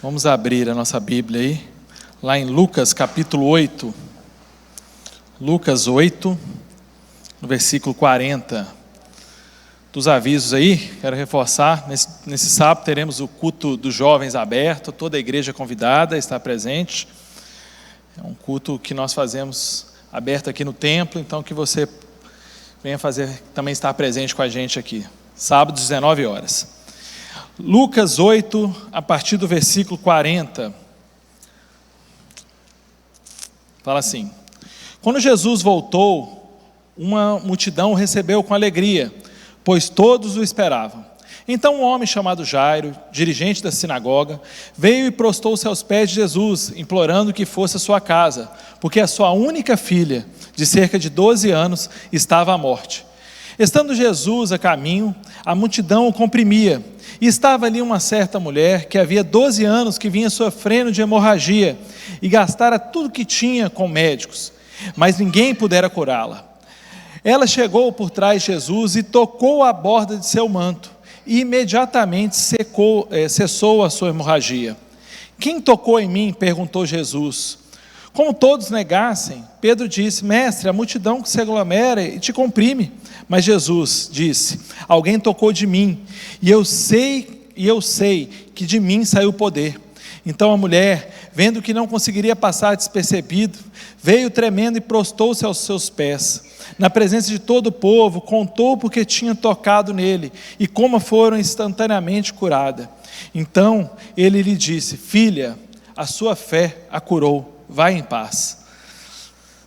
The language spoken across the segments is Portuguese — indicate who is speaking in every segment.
Speaker 1: Vamos abrir a nossa Bíblia aí, lá em Lucas capítulo 8. Lucas 8, no versículo 40. Dos avisos aí, quero reforçar, nesse sábado teremos o culto dos jovens aberto, toda a igreja convidada a estar presente. É um culto que nós fazemos aberto aqui no templo, então que você venha também estar presente com a gente aqui. Sábado, 19 horas. Lucas 8, a partir do versículo 40. Fala assim: Quando Jesus voltou, uma multidão o recebeu com alegria, pois todos o esperavam. Então um homem chamado Jairo, dirigente da sinagoga, veio e prostou-se aos pés de Jesus, implorando que fosse à sua casa, porque a sua única filha, de cerca de 12 anos, estava à morte. Estando Jesus a caminho, a multidão o comprimia, e estava ali uma certa mulher, que havia 12 anos que vinha sofrendo de hemorragia, e gastara tudo que tinha com médicos, mas ninguém pudera curá-la. Ela chegou por trás de Jesus e tocou a borda de seu manto, e imediatamente cessou a sua hemorragia. Quem tocou em mim? Perguntou Jesus. Como todos negassem, Pedro disse: Mestre, a multidão se aglomera e te comprime. Mas Jesus disse: Alguém tocou de mim, e eu sei que de mim saiu o poder. Então a mulher, vendo que não conseguiria passar despercebido, veio tremendo e prostou-se aos seus pés. Na presença de todo o povo, contou porque tinha tocado nele, e como foram instantaneamente curada. Então ele lhe disse: Filha, a sua fé a curou, vai em paz.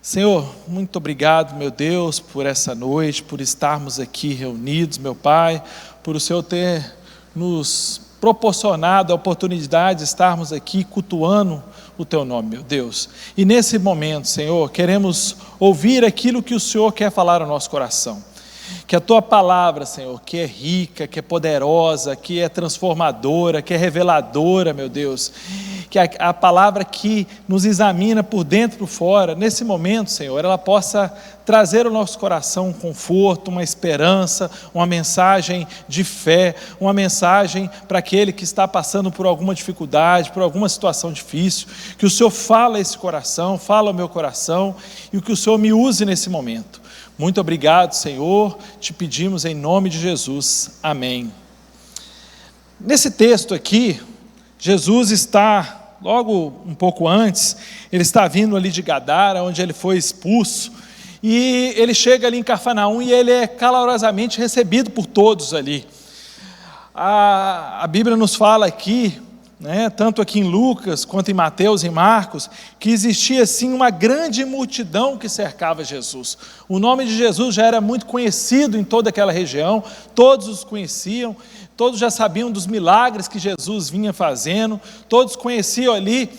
Speaker 1: Senhor, muito obrigado, meu Deus, por essa noite, por estarmos aqui reunidos, meu Pai, por o Senhor ter nos proporcionado a oportunidade de estarmos aqui cultuando o Teu nome, meu Deus. E nesse momento, Senhor, queremos ouvir aquilo que o Senhor quer falar ao nosso coração. Que a Tua palavra, Senhor, que é rica, que é poderosa, que é transformadora, que é reveladora, meu Deus, que a palavra que nos examina por dentro e por fora, nesse momento, Senhor, ela possa trazer ao nosso coração um conforto, uma esperança, uma mensagem de fé, uma mensagem para aquele que está passando por alguma dificuldade, por alguma situação difícil. Que o Senhor fala a esse coração, fala ao meu coração, e que o Senhor me use nesse momento. Muito obrigado, Senhor, te pedimos em nome de Jesus, amém. Nesse texto aqui, Jesus está, logo um pouco antes, ele está vindo ali de Gadara, onde ele foi expulso, e ele chega ali em Cafarnaum e ele é calorosamente recebido por todos ali. A Bíblia nos fala aqui, tanto aqui em Lucas, quanto em Mateus e Marcos, que existia assim uma grande multidão que cercava Jesus. O nome de Jesus já era muito conhecido em toda aquela região, todos os conheciam, todos já sabiam dos milagres que Jesus vinha fazendo, todos conheciam ali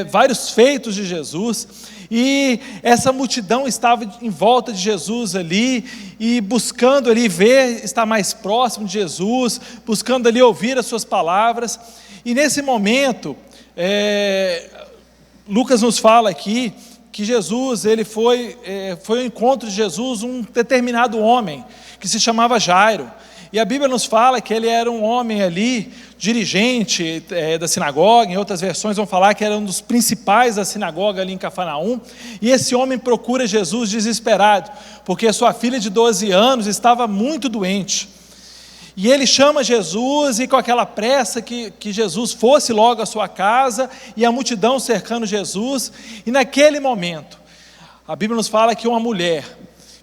Speaker 1: vários feitos de Jesus, e essa multidão estava em volta de Jesus ali, e buscando ali ver, estar mais próximo de Jesus, buscando ali ouvir as suas palavras. E nesse momento, Lucas nos fala aqui que Jesus, ele foi ao encontro de Jesus um determinado homem, que se chamava Jairo. E a Bíblia nos fala que ele era um homem ali, dirigente da sinagoga, em outras versões vão falar que era um dos principais da sinagoga ali em Cafarnaum, e esse homem procura Jesus desesperado, porque sua filha de 12 anos estava muito doente. E ele chama Jesus, e com aquela pressa que Jesus fosse logo à sua casa, e a multidão cercando Jesus, e naquele momento, a Bíblia nos fala que uma mulher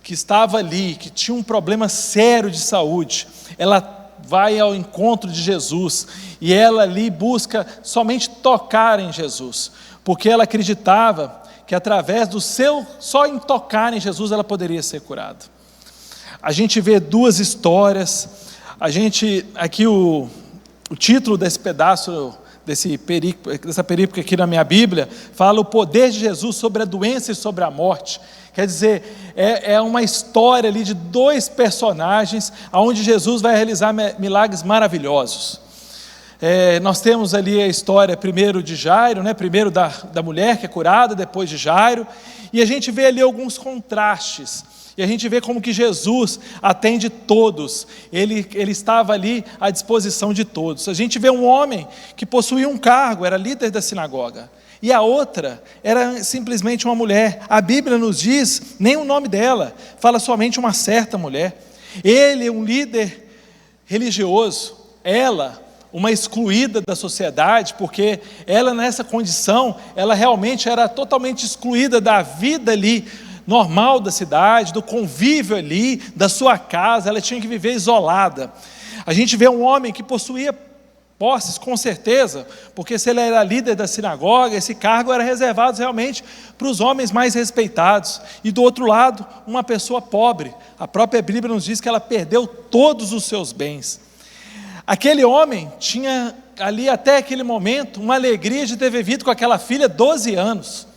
Speaker 1: que estava ali, que tinha um problema sério de saúde, ela vai ao encontro de Jesus, e ela ali busca somente tocar em Jesus, porque ela acreditava que através só em tocar em Jesus ela poderia ser curada. A gente vê duas histórias. Aqui o título desse pedaço, dessa perícope aqui na minha Bíblia, fala o poder de Jesus sobre a doença e sobre a morte. Quer dizer, é uma história ali de dois personagens, onde Jesus vai realizar milagres maravilhosos. Nós temos ali a história primeiro de Jairo, primeiro da mulher que é curada, depois de Jairo, e a gente vê ali alguns contrastes. E a gente vê como que Jesus atende todos, ele estava ali à disposição de todos. A gente vê um homem que possuía um cargo, era líder da sinagoga, e a outra era simplesmente uma mulher. A Bíblia nos diz nem o nome dela, fala somente uma certa mulher. Ele, um líder religioso, ela, uma excluída da sociedade, porque ela nessa condição, ela realmente era totalmente excluída da vida ali, normal da cidade, do convívio ali, da sua casa, ela tinha que viver isolada. A gente vê um homem que possuía posses, com certeza, porque se ele era líder da sinagoga, esse cargo era reservado realmente para os homens mais respeitados. E do outro lado, uma pessoa pobre. A própria Bíblia nos diz que ela perdeu todos os seus bens. Aquele homem tinha ali até aquele momento uma alegria de ter vivido com aquela filha 12 anos.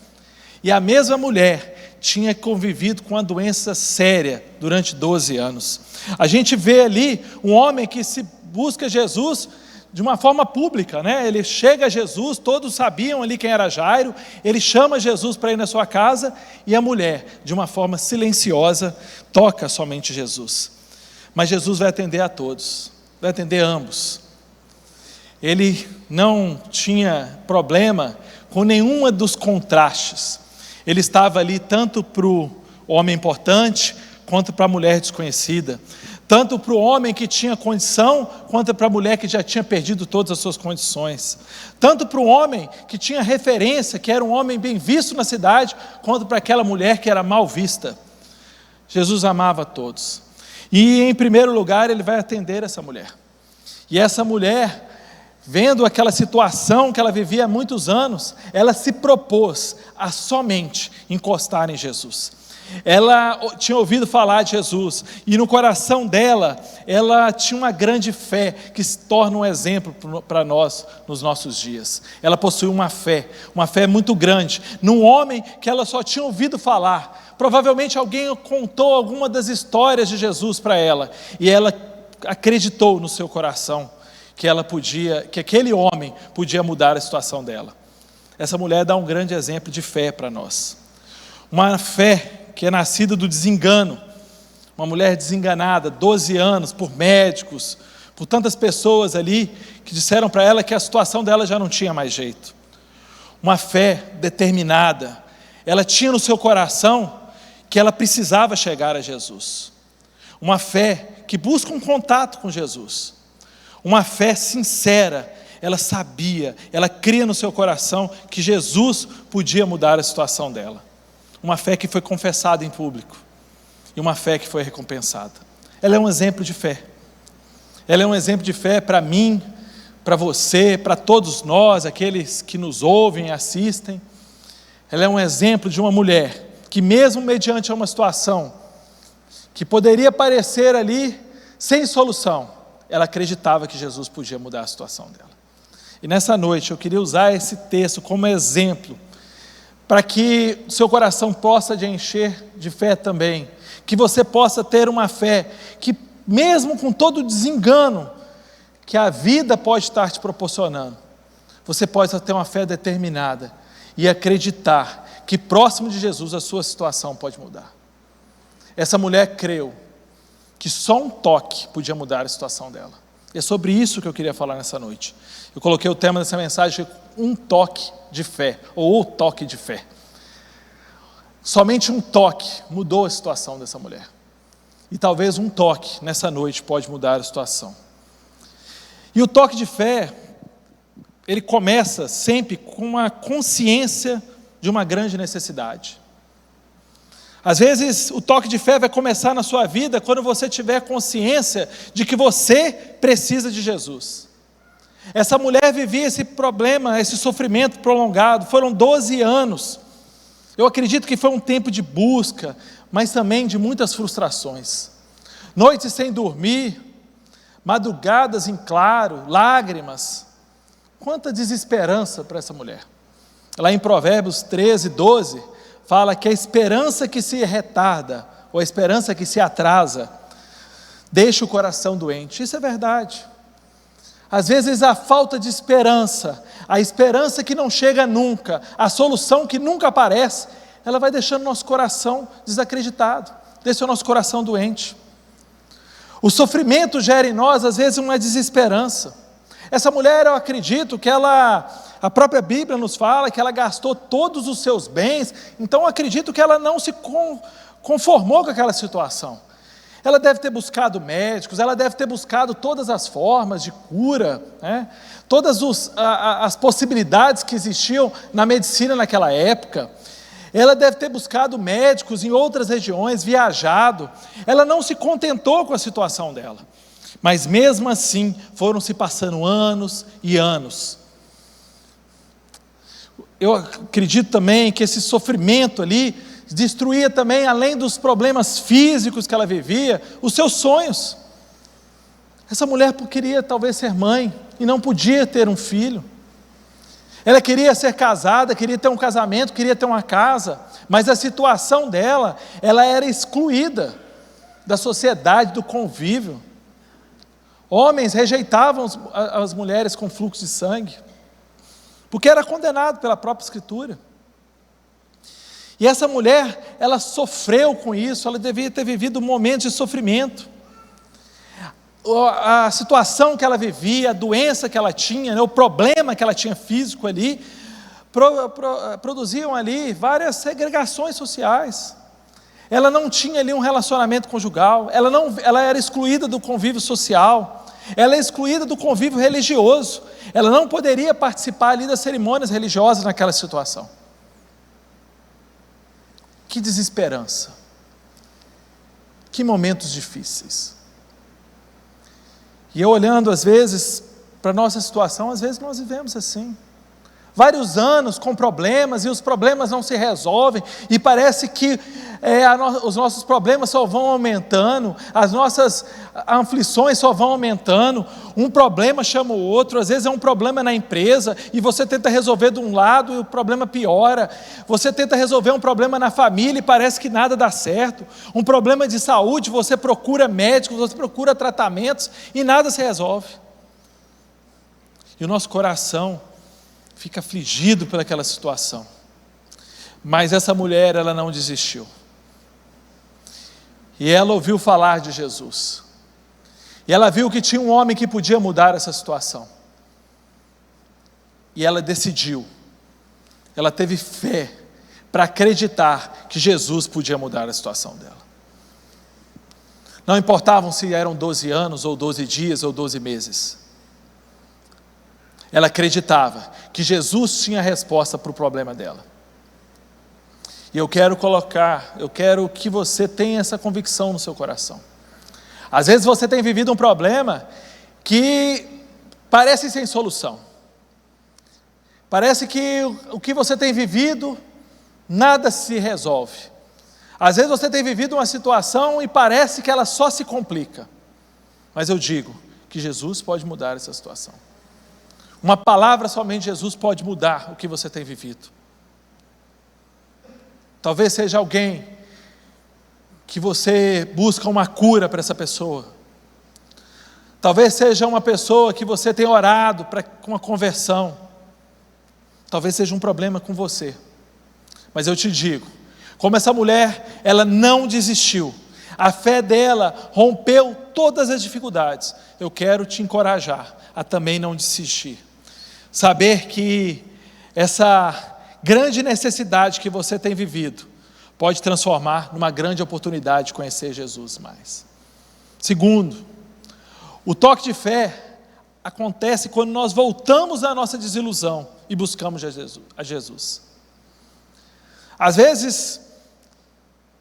Speaker 1: E a mesma mulher tinha convivido com uma doença séria durante 12 anos. A gente vê ali um homem que se busca Jesus de uma forma pública, né? Ele chega a Jesus, todos sabiam ali quem era Jairo, ele chama Jesus para ir na sua casa, e a mulher, de uma forma silenciosa, toca somente Jesus. Mas Jesus vai atender a todos, vai atender ambos. Ele não tinha problema com nenhuma dos contrastes. Ele estava ali tanto para o homem importante, quanto para a mulher desconhecida. Tanto para o homem que tinha condição, quanto para a mulher que já tinha perdido todas as suas condições. Tanto para o homem que tinha referência, que era um homem bem visto na cidade, quanto para aquela mulher que era mal vista. Jesus amava a todos. E em primeiro lugar, ele vai atender essa mulher. E essa mulher, vendo aquela situação que ela vivia há muitos anos, ela se propôs a somente encostar em Jesus. Ela tinha ouvido falar de Jesus, e no coração dela, ela tinha uma grande fé, que se torna um exemplo para nós nos nossos dias. Ela possuía uma fé muito grande, num homem que ela só tinha ouvido falar. Provavelmente alguém contou alguma das histórias de Jesus para ela, e ela acreditou no seu coração, que aquele homem podia mudar a situação dela. Essa mulher dá um grande exemplo de fé para nós. Uma fé que é nascida do desengano. Uma mulher desenganada, 12 anos, por médicos, por tantas pessoas ali, que disseram para ela que a situação dela já não tinha mais jeito. Uma fé determinada. Ela tinha no seu coração que ela precisava chegar a Jesus. Uma fé que busca um contato com Jesus. Uma fé sincera. Ela sabia, ela cria no seu coração que Jesus podia mudar a situação dela. Uma fé que foi confessada em público, e uma fé que foi recompensada. Ela é um exemplo de fé. Ela é um exemplo de fé para mim, para você, para todos nós, aqueles que nos ouvem e assistem. Ela é um exemplo de uma mulher que, mesmo mediante uma situação que poderia parecer ali sem solução, ela acreditava que Jesus podia mudar a situação dela. E nessa noite eu queria usar esse texto como exemplo, para que o seu coração possa te encher de fé também, que você possa ter uma fé que, mesmo com todo o desengano que a vida pode estar te proporcionando, você possa ter uma fé determinada e acreditar que próximo de Jesus a sua situação pode mudar. Essa mulher creu que só um toque podia mudar a situação dela. E é sobre isso que eu queria falar nessa noite. Eu coloquei o tema dessa mensagem, um toque de fé, ou o toque de fé. Somente um toque mudou a situação dessa mulher. E talvez um toque nessa noite pode mudar a situação. E o toque de fé, ele começa sempre com uma consciência de uma grande necessidade. Às vezes o toque de fé vai começar na sua vida quando você tiver consciência de que você precisa de Jesus. Essa mulher vivia esse problema, esse sofrimento prolongado, foram 12 anos. Eu acredito que foi um tempo de busca, mas também de muitas frustrações. Noites sem dormir, madrugadas em claro, lágrimas. Quanta desesperança para essa mulher. Lá em Provérbios 13, 12, fala que a esperança que se retarda, ou a esperança que se atrasa, deixa o coração doente. Isso é verdade. Às vezes a falta de esperança, a esperança que não chega nunca, a solução que nunca aparece, ela vai deixando nosso coração desacreditado. desse é o nosso coração doente. O sofrimento gera em nós, às vezes, uma desesperança. Essa mulher, eu acredito que a própria Bíblia nos fala que ela gastou todos os seus bens, então eu acredito que ela não se conformou com aquela situação. Ela deve ter buscado médicos, ela deve ter buscado todas as formas de cura, né? Todas as possibilidades que existiam na medicina naquela época. Ela deve ter buscado médicos em outras regiões, viajado. Ela não se contentou com a situação dela. Mas mesmo assim, foram se passando anos e anos. Eu acredito também que esse sofrimento ali destruía também, além dos problemas físicos que ela vivia, os seus sonhos. Essa mulher queria talvez ser mãe e não podia ter um filho. Ela queria ser casada, queria ter um casamento, queria ter uma casa, mas a situação dela, ela era excluída da sociedade, do convívio. Homens rejeitavam as mulheres com fluxo de sangue, porque era condenado pela própria Escritura. E essa mulher, ela sofreu com isso, ela devia ter vivido um momento de sofrimento. A situação que ela vivia, a doença que ela tinha, né, o problema que ela tinha físico ali, produziam ali várias segregações sociais. Ela não tinha ali um relacionamento conjugal, ela era excluída do convívio social, ela é excluída do convívio religioso, ela não poderia participar ali das cerimônias religiosas naquela situação. Que desesperança, que momentos difíceis. E eu olhando às vezes para a nossa situação, às vezes nós vivemos assim, vários anos com problemas, e os problemas não se resolvem, e parece que os nossos problemas só vão aumentando, as nossas aflições só vão aumentando, um problema chama o outro, às vezes é um problema na empresa, e você tenta resolver de um lado e o problema piora, você tenta resolver um problema na família e parece que nada dá certo, um problema de saúde, você procura médicos, você procura tratamentos e nada se resolve, e o nosso coração fica afligido pelaquela situação. Mas essa mulher, ela não desistiu. E ela ouviu falar de Jesus. E ela viu que tinha um homem que podia mudar essa situação. E ela decidiu. Ela teve fé para acreditar que Jesus podia mudar a situação dela. Não importavam se eram 12 anos, ou 12 dias, ou 12 meses. Ela acreditava que Jesus tinha a resposta para o problema dela. E eu quero que você tenha essa convicção no seu coração. Às vezes você tem vivido um problema que parece sem solução. Parece que o que você tem vivido, nada se resolve. Às vezes você tem vivido uma situação e parece que ela só se complica. Mas eu digo que Jesus pode mudar essa situação. Uma palavra somente Jesus pode mudar o que você tem vivido. Talvez seja alguém que você busca uma cura para essa pessoa. Talvez seja uma pessoa que você tem orado para uma conversão. Talvez seja um problema com você. Mas eu te digo, como essa mulher, ela não desistiu. A fé dela rompeu todas as dificuldades. Eu quero te encorajar a também não desistir. Saber que essa grande necessidade que você tem vivido pode transformar numa grande oportunidade de conhecer Jesus mais. Segundo, o toque de fé acontece quando nós voltamos da nossa desilusão e buscamos a Jesus. Às vezes,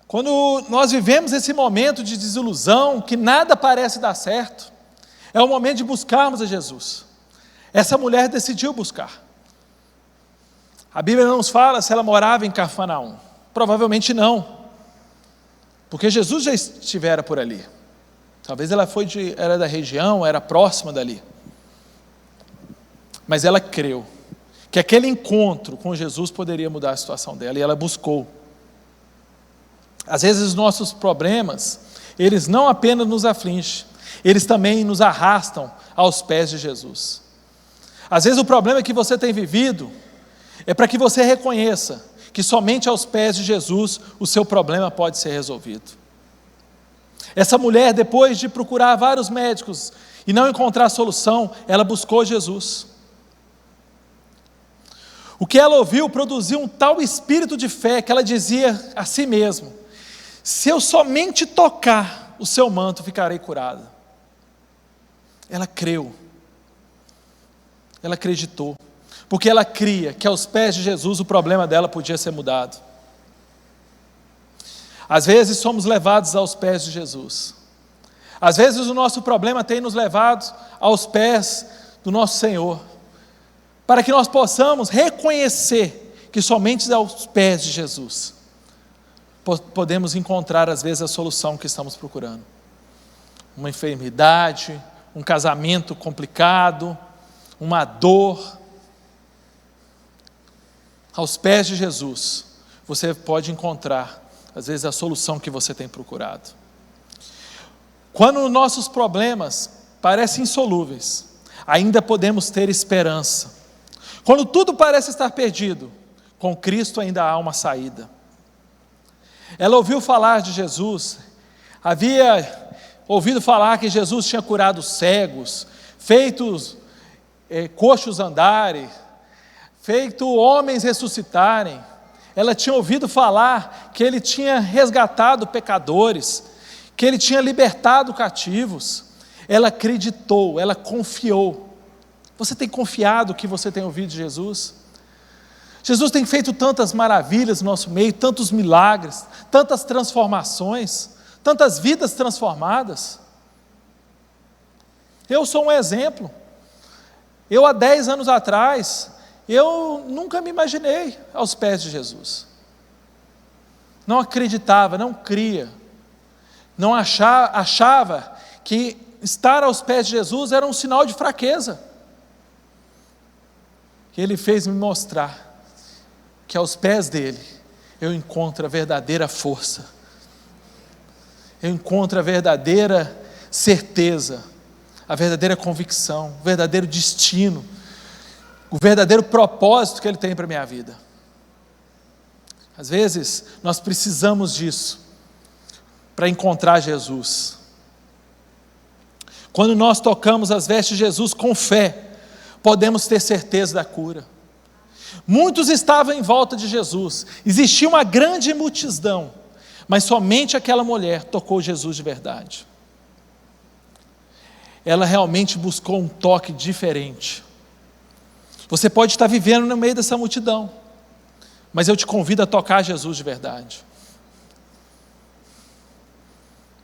Speaker 1: quando nós vivemos esse momento de desilusão, que nada parece dar certo, é o momento de buscarmos a Jesus. Essa mulher decidiu buscar. A Bíblia não nos fala se ela morava em Cafarnaum. Provavelmente não, porque Jesus já estivera por ali. Talvez ela era da região, era próxima dali. Mas ela creu que aquele encontro com Jesus poderia mudar a situação dela, e ela buscou. Às vezes os nossos problemas, eles não apenas nos afligem, eles também nos arrastam aos pés de Jesus. Às vezes o problema que você tem vivido é para que você reconheça que somente aos pés de Jesus o seu problema pode ser resolvido. Essa mulher, depois de procurar vários médicos e não encontrar solução, ela buscou Jesus. O que ela ouviu produziu um tal espírito de fé que ela dizia a si mesma: se eu somente tocar o seu manto, ficarei curada. Ela creu, ela acreditou, porque ela cria que aos pés de Jesus o problema dela podia ser mudado. Às vezes somos levados aos pés de Jesus. Às vezes o nosso problema tem nos levado aos pés do nosso Senhor, para que nós possamos reconhecer que somente aos pés de Jesus podemos encontrar às vezes a solução que estamos procurando. Uma enfermidade, um casamento complicado, uma dor. Aos pés de Jesus você pode encontrar às vezes a solução que você tem procurado. Quando nossos problemas parecem insolúveis, ainda podemos ter esperança. Quando tudo parece estar perdido, com Cristo ainda há uma saída. Ela ouviu falar de Jesus, havia ouvido falar que Jesus tinha curado cegos, feito coxos andarem, feito homens ressuscitarem. Ela tinha ouvido falar que ele tinha resgatado pecadores, que ele tinha libertado cativos. Ela acreditou, ela confiou. Você tem confiado que você tem ouvido de Jesus? Jesus tem feito tantas maravilhas no nosso meio, tantos milagres, tantas transformações, tantas vidas transformadas. Eu sou um exemplo. Eu há 10 anos atrás, eu nunca me imaginei aos pés de Jesus. Não acreditava, não cria, não achava que estar aos pés de Jesus era um sinal de fraqueza. E Ele fez me mostrar que aos pés dele eu encontro a verdadeira força, eu encontro a verdadeira certeza, a verdadeira convicção, o verdadeiro destino, o verdadeiro propósito que Ele tem para a minha vida. Às vezes nós precisamos disso para encontrar Jesus. Quando nós tocamos as vestes de Jesus com fé, podemos ter certeza da cura. Muitos estavam em volta de Jesus, existia uma grande multidão, mas somente aquela mulher tocou Jesus de verdade. Ela realmente buscou um toque diferente. Você pode estar vivendo no meio dessa multidão, mas eu te convido a tocar Jesus de verdade.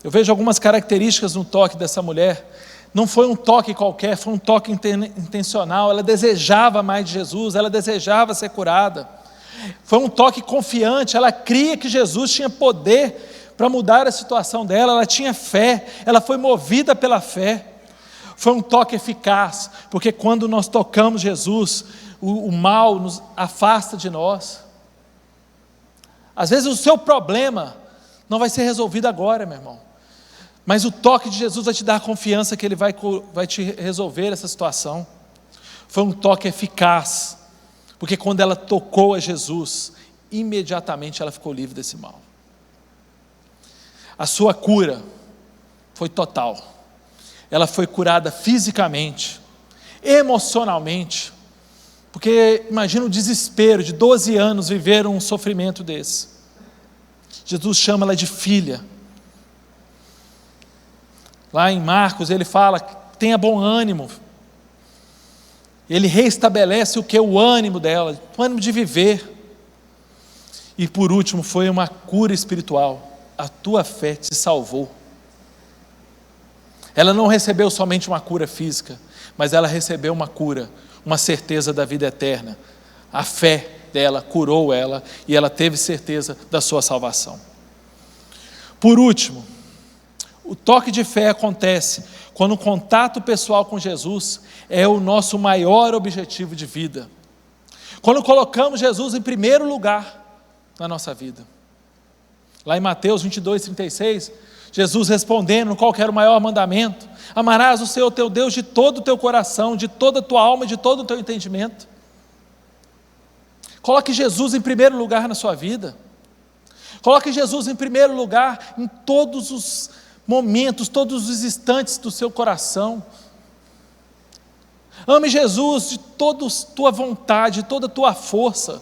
Speaker 1: Eu vejo algumas características no toque dessa mulher. Não foi um toque qualquer, foi um toque intencional. Ela desejava mais de Jesus, ela desejava ser curada. Foi um toque confiante, ela cria que Jesus tinha poder para mudar a situação dela, ela tinha fé, ela foi movida pela fé. Foi um toque eficaz, porque quando nós tocamos Jesus, o mal nos afasta de nós. Às vezes o seu problema não vai ser resolvido agora, meu irmão, mas o toque de Jesus vai te dar a confiança que Ele vai te resolver essa situação. Foi um toque eficaz, porque quando ela tocou a Jesus, imediatamente ela ficou livre desse mal. A sua cura foi total. Ela foi curada fisicamente, emocionalmente, porque imagina o desespero de 12 anos viver um sofrimento desse. Jesus chama ela de filha. Lá em Marcos ele fala: tenha bom ânimo. Ele reestabelece o que? O ânimo dela, o ânimo de viver. E por último foi uma cura espiritual. A tua fé te salvou. Ela não recebeu somente uma cura física, mas ela recebeu uma cura, uma certeza da vida eterna. A fé dela curou ela e ela teve certeza da sua salvação. Por último, o toque de fé acontece quando o contato pessoal com Jesus é o nosso maior objetivo de vida. Quando colocamos Jesus em primeiro lugar na nossa vida. Lá em Mateus 22:36, Jesus respondendo qual que era o maior mandamento: amarás o Senhor teu Deus de todo o teu coração, de toda a tua alma e de todo o teu entendimento. Coloque Jesus em primeiro lugar na sua vida. Coloque Jesus em primeiro lugar em todos os momentos, todos os instantes do seu coração. Ame Jesus de toda a tua vontade, de toda a tua força,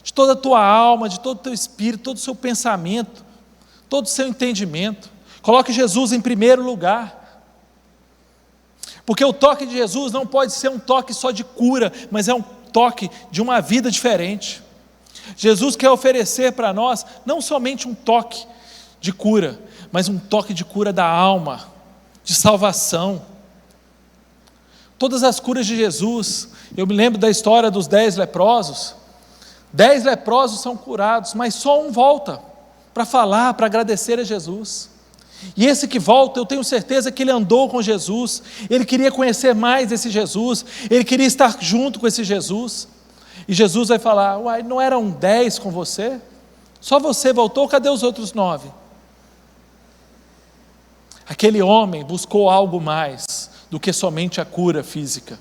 Speaker 1: de toda a tua alma, de todo o teu espírito, todo o seu pensamento, todo o seu entendimento. Coloque Jesus em primeiro lugar. Porque o toque de Jesus não pode ser um toque só de cura, mas é um toque de uma vida diferente. Jesus quer oferecer para nós não somente um toque de cura, mas um toque de cura da alma, de salvação. Todas as curas de Jesus, eu me lembro da história dos 10 leprosos. 10 leprosos são curados, mas só um volta para falar, para agradecer a Jesus. E esse que volta, eu tenho certeza que ele andou com Jesus, ele queria conhecer mais esse Jesus, ele queria estar junto com esse Jesus. E Jesus vai falar: uai, não eram 10 com você? Só você voltou, cadê os outros 9? Aquele homem buscou algo mais do que somente a cura física.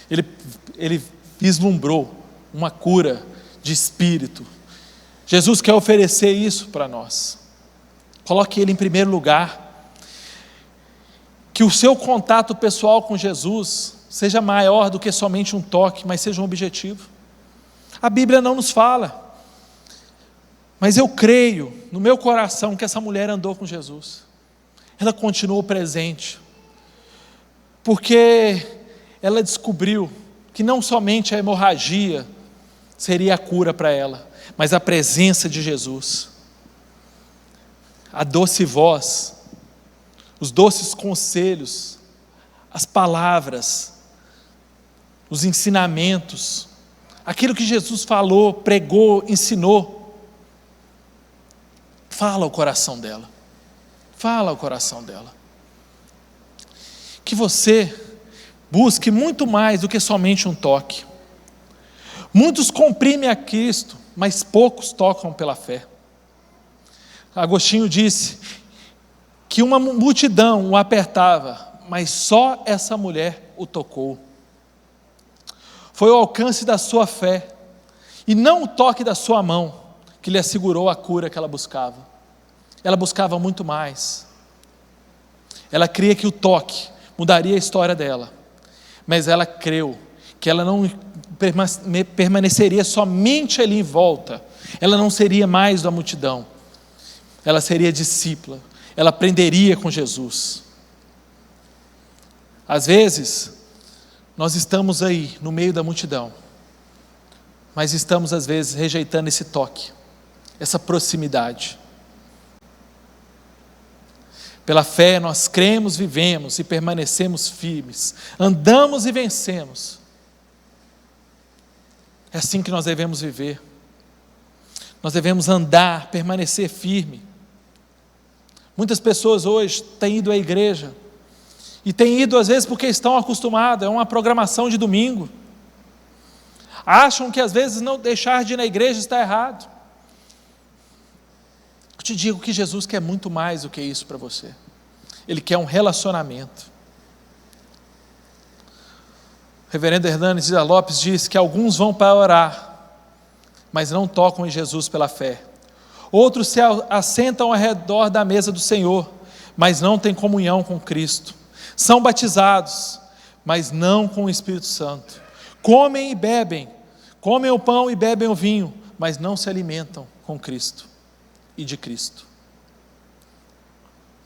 Speaker 1: Ele vislumbrou uma cura de espírito. Jesus quer oferecer isso para nós. Coloque ele em primeiro lugar. Que o seu contato pessoal com Jesus seja maior do que somente um toque, mas seja um objetivo. A Bíblia não nos fala, mas eu creio no meu coração que essa mulher andou com Jesus. Ela continuou presente, porque ela descobriu que não somente a hemorragia seria a cura para ela, mas a presença de Jesus, a doce voz, os doces conselhos, as palavras, os ensinamentos, aquilo que Jesus falou, pregou, ensinou, fala ao coração dela. Fala ao coração dela. Que você busque muito mais do que somente um toque. Muitos comprimem a Cristo, mas poucos tocam pela fé. Agostinho disse que uma multidão o apertava, mas só essa mulher o tocou. Foi o alcance da sua fé, e não o toque da sua mão, que lhe assegurou a cura que ela buscava. Ela buscava muito mais. Ela cria que o toque mudaria a história dela, mas ela creu que ela não permaneceria somente ali em volta, ela não seria mais da multidão, ela seria discípula, ela aprenderia com Jesus. Às vezes, nós estamos aí no meio da multidão, mas estamos às vezes rejeitando esse toque, essa proximidade. Pela fé nós cremos, vivemos e permanecemos firmes, andamos e vencemos. É assim que nós devemos viver. Nós devemos andar, permanecer firme. Muitas pessoas hoje têm ido à igreja, e têm ido às vezes porque estão acostumadas, é uma programação de domingo. Acham que às vezes não deixar de ir na igreja está errado. Eu te digo que Jesus quer muito mais do que isso para você. Ele quer um relacionamento. O reverendo Hernandes Dias Lopes diz que alguns vão para orar, mas não tocam em Jesus pela fé. Outros se assentam ao redor da mesa do Senhor, mas não têm comunhão com Cristo. São batizados, mas não com o Espírito Santo. Comem e bebem, comem o pão e bebem o vinho, mas não se alimentam com Cristo e de Cristo.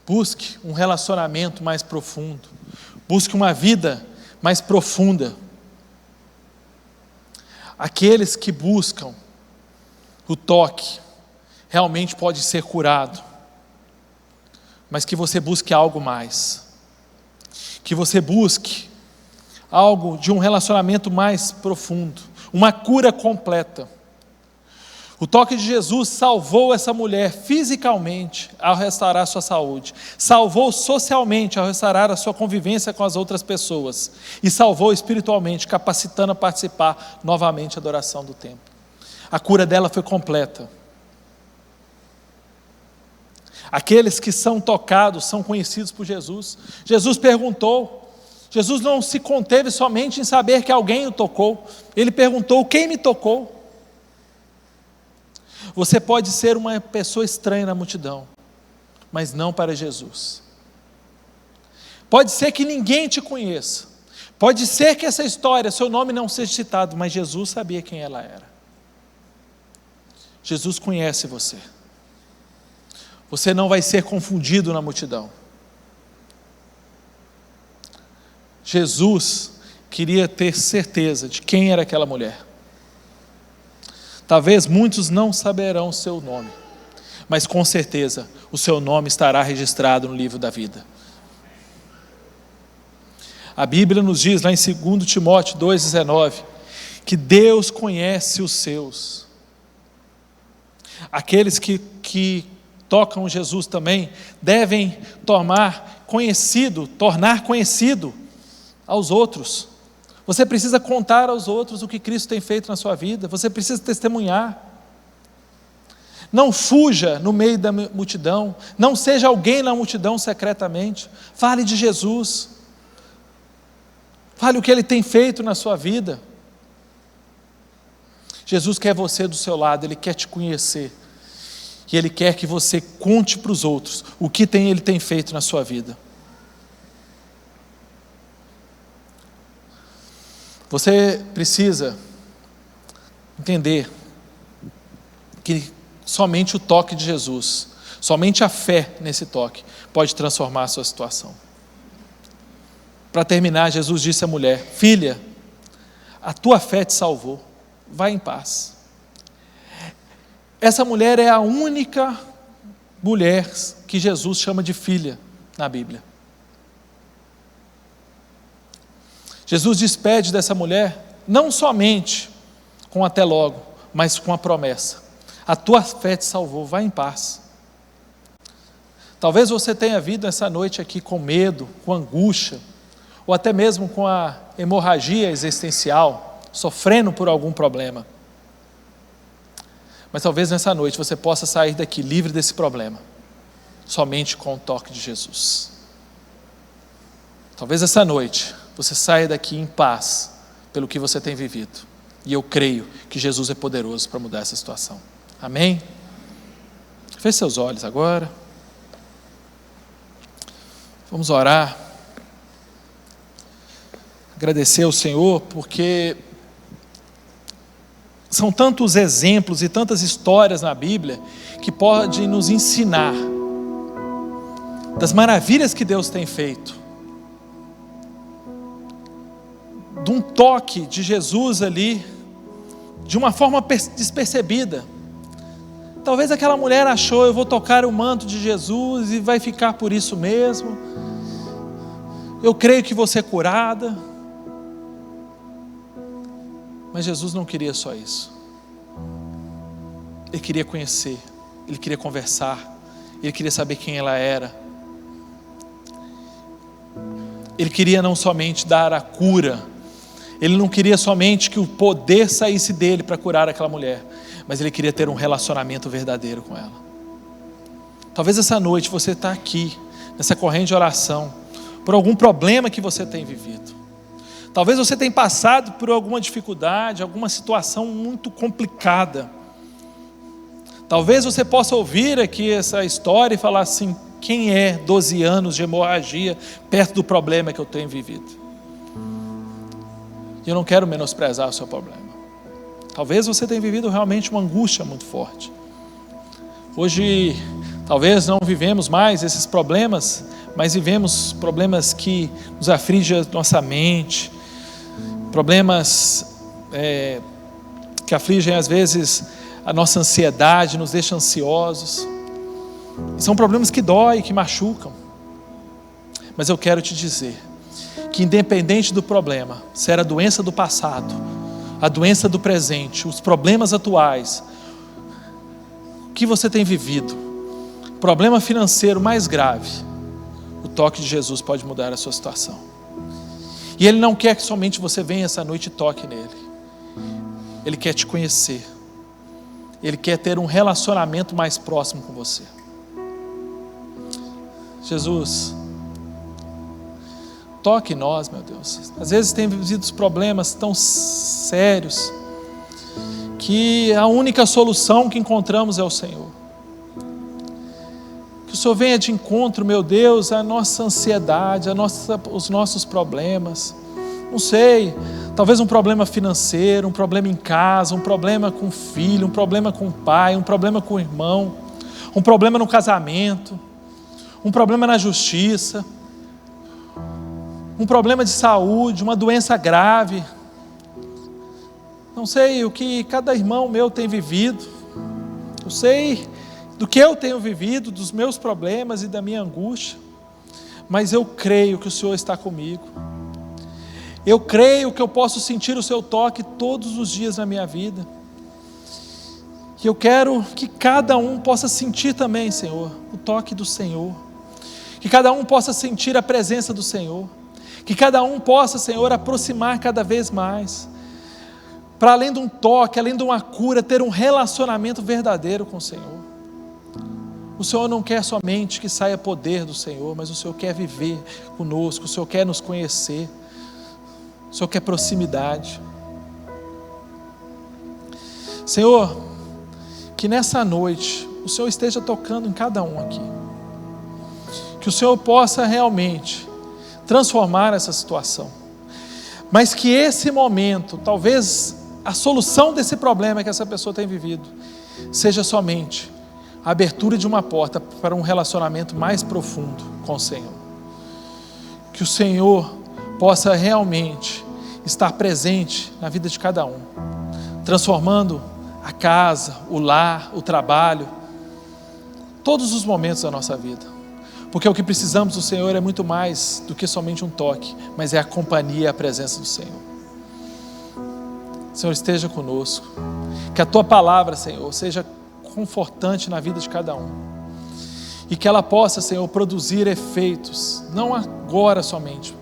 Speaker 1: Busque um relacionamento mais profundo. Busque uma vida mais profunda. Aqueles que buscam o toque realmente pode ser curado, mas que você busque algo mais. Que você busque algo de um relacionamento mais profundo, uma cura completa. O toque de Jesus salvou essa mulher fisicamente ao restaurar sua saúde, salvou socialmente ao restaurar a sua convivência com as outras pessoas, e salvou espiritualmente, capacitando a participar novamente da adoração do templo. A cura dela foi completa. Aqueles que são tocados são conhecidos por Jesus. Jesus perguntou, Jesus não se conteve somente em saber que alguém o tocou, ele perguntou: quem me tocou? Você pode ser uma pessoa estranha na multidão, mas não para Jesus. Pode ser que ninguém te conheça. Pode ser que essa história, seu nome não seja citado, mas Jesus sabia quem ela era. Jesus conhece você. Você não vai ser confundido na multidão. Jesus queria ter certeza de quem era aquela mulher. Talvez muitos não saberão o seu nome, mas com certeza o seu nome estará registrado no livro da vida. A Bíblia nos diz lá em 2 Timóteo 2,19, que Deus conhece os seus. Aqueles que tocam Jesus também devem tornar conhecido aos outros. Você precisa contar aos outros o que Cristo tem feito na sua vida. Você precisa testemunhar. Não fuja no meio da multidão. Não seja alguém na multidão secretamente. Fale de Jesus. Fale o que Ele tem feito na sua vida. Jesus quer você do seu lado, Ele quer te conhecer. E Ele quer que você conte para os outros o que Ele tem feito na sua vida. Você precisa entender que somente o toque de Jesus, somente a fé nesse toque pode transformar a sua situação. Para terminar, Jesus disse à mulher: filha, a tua fé te salvou, vai em paz. Essa mulher é a única mulher que Jesus chama de filha na Bíblia. Jesus despede dessa mulher, não somente com até logo, mas com a promessa: a tua fé te salvou, vai em paz. Talvez você tenha vindo essa noite aqui com medo, com angústia, ou até mesmo com a hemorragia existencial, sofrendo por algum problema. Mas talvez nessa noite você possa sair daqui livre desse problema, somente com o toque de Jesus. Talvez essa noite você saia daqui em paz pelo que você tem vivido. E eu creio que Jesus é poderoso para mudar essa situação. Amém? Feche seus olhos agora. Vamos orar. Agradecer ao Senhor, porque são tantos exemplos e tantas histórias na Bíblia que podem nos ensinar das maravilhas que Deus tem feito. De um toque de Jesus ali, de uma forma despercebida. Talvez aquela mulher achou: eu vou tocar o manto de Jesus e vai ficar por isso mesmo. Eu creio que vou ser curada. Mas Jesus não queria só isso. Ele queria conhecer, Ele queria conversar, Ele queria saber quem ela era. Ele queria não somente dar a cura, Ele não queria somente que o poder saísse dele para curar aquela mulher, mas Ele queria ter um relacionamento verdadeiro com ela. Talvez essa noite você está aqui, nessa corrente de oração, por algum problema que você tem vivido. Talvez você tenha passado por alguma dificuldade, alguma situação muito complicada. Talvez você possa ouvir aqui essa história e falar assim: quem é 12 anos de hemorragia perto do problema que eu tenho vivido? E eu não quero menosprezar o seu problema. Talvez você tenha vivido realmente uma angústia muito forte. Hoje, talvez não vivemos mais esses problemas, mas vivemos problemas que nos afligem a nossa mente, problemas que afligem às vezes a nossa ansiedade, nos deixam ansiosos. E são problemas que doem, que machucam. Mas eu quero te dizer que independente do problema, se era a doença do passado, a doença do presente, os problemas atuais, o que você tem vivido, problema financeiro mais grave, o toque de Jesus pode mudar a sua situação. E Ele não quer que somente você venha essa noite e toque nele. Ele quer te conhecer. Ele quer ter um relacionamento mais próximo com você. Jesus, toque em nós, meu Deus. Às vezes tem vivido problemas tão sérios que a única solução que encontramos é o Senhor. Que o Senhor venha de encontro, meu Deus, à nossa ansiedade, os nossos problemas. Não sei, talvez um problema financeiro, um problema em casa, um problema com o filho, um problema com o pai, um problema com o irmão, um problema no casamento, um problema na justiça, um problema de saúde, uma doença grave. Não sei o que cada irmão meu tem vivido. Eu sei do que eu tenho vivido, dos meus problemas e da minha angústia. Mas eu creio que o Senhor está comigo. Eu creio que eu posso sentir o seu toque todos os dias na minha vida. E eu quero que cada um possa sentir também, Senhor, o toque do Senhor. Que cada um possa sentir a presença do Senhor. Que cada um possa, Senhor, aproximar cada vez mais. Para além de um toque, além de uma cura, ter um relacionamento verdadeiro com o Senhor. O Senhor não quer somente que saia poder do Senhor, mas o Senhor quer viver conosco, o Senhor quer nos conhecer. O Senhor quer proximidade. Senhor, que nessa noite o Senhor esteja tocando em cada um aqui. Que o Senhor possa realmente transformar essa situação. Mas que esse momento, talvez a solução desse problema que essa pessoa tem vivido, seja somente a abertura de uma porta para um relacionamento mais profundo com o Senhor. Que o Senhor possa realmente estar presente na vida de cada um, transformando a casa, o lar, o trabalho, todos os momentos da nossa vida. Porque o que precisamos do Senhor é muito mais do que somente um toque, mas é a companhia e a presença do Senhor. Senhor, esteja conosco. Que a Tua palavra, Senhor, seja confortante na vida de cada um. E que ela possa, Senhor, produzir efeitos, não agora somente,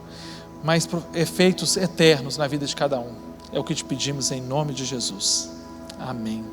Speaker 1: mas efeitos eternos na vida de cada um. É o que te pedimos em nome de Jesus. Amém.